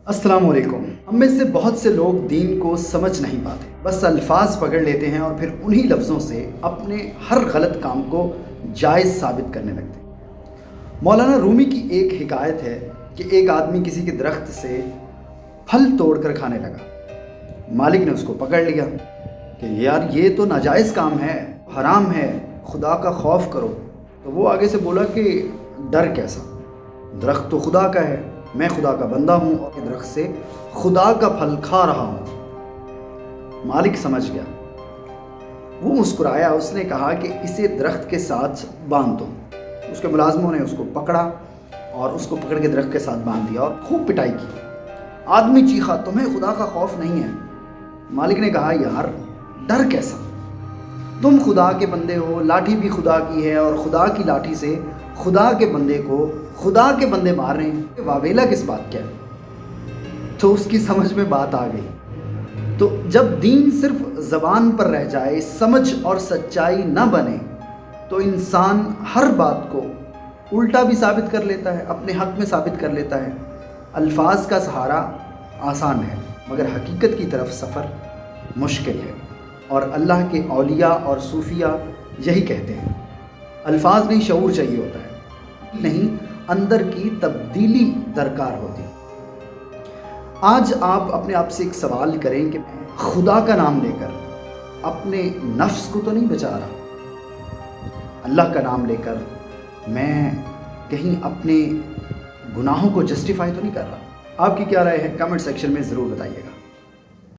अस्सलाम वालेकुम। हम में से बहुत से लोग दीन को समझ नहीं पाते, बस अल्फाज पकड़ लेते हैं और फिर उन्हीं लफ्ज़ों से अपने हर गलत काम को जायज़ साबित करने लगते हैं। मौलाना रूमी की एक हिकायत है कि एक आदमी किसी के दरख्त से फल तोड़कर खाने लगा। मालिक ने उसको पकड़ लिया कि यार ये तो नाजायज़ काम है, हराम है, खुदा का खौफ करो। तो वो आगे से बोला कि डर कैसा, दरख्त तो खुदा का है, मैं खुदा का बंदा हूँ और दरख्त से खुदा का फल खा रहा हूँ। मालिक समझ गया, वो मुस्कुराया, उसने कहा कि इसे दरख्त के साथ बांध दो। उसके मुलाजमों ने उसको पकड़ा और उसको पकड़ के दरख्त के साथ बांध दिया और खूब पिटाई की। आदमी चीखा, तुम्हें खुदा का खौफ नहीं है? मालिक ने कहा, यार डर कैसा, तुम खुदा के बंदे हो, लाठी भी खुदा की है और खुदा की लाठी से खुदा के बंदे को खुदा के बंदे मार रहे हैं, वावेला किस बात क्या है? तो उसकी समझ में बात आ गई। तो जब दीन सिर्फ ज़बान पर रह जाए, समझ और सच्चाई न बने, तो इंसान हर बात को उल्टा भी साबित कर लेता है, अपने हक़ में साबित कर लेता है। अल्फाज का सहारा आसान है, मगर हकीकत की तरफ सफ़र मुश्किल है। और अल्लाह के औलिया और सूफिया यही कहते हैं, अल्फाज नहीं शऊर चाहिए होता है, नहीं अंदर की तब्दीली दरकार होती। आज आप अपने आप से एक सवाल करें कि खुदा का नाम लेकर अपने नफ्स को तो नहीं बचा रहा, अल्लाह का नाम लेकर मैं कहीं अपने गुनाहों को जस्टिफाई तो नहीं कर रहा। आपकी क्या राय है? कमेंट सेक्शन में ज़रूर बताइएगा।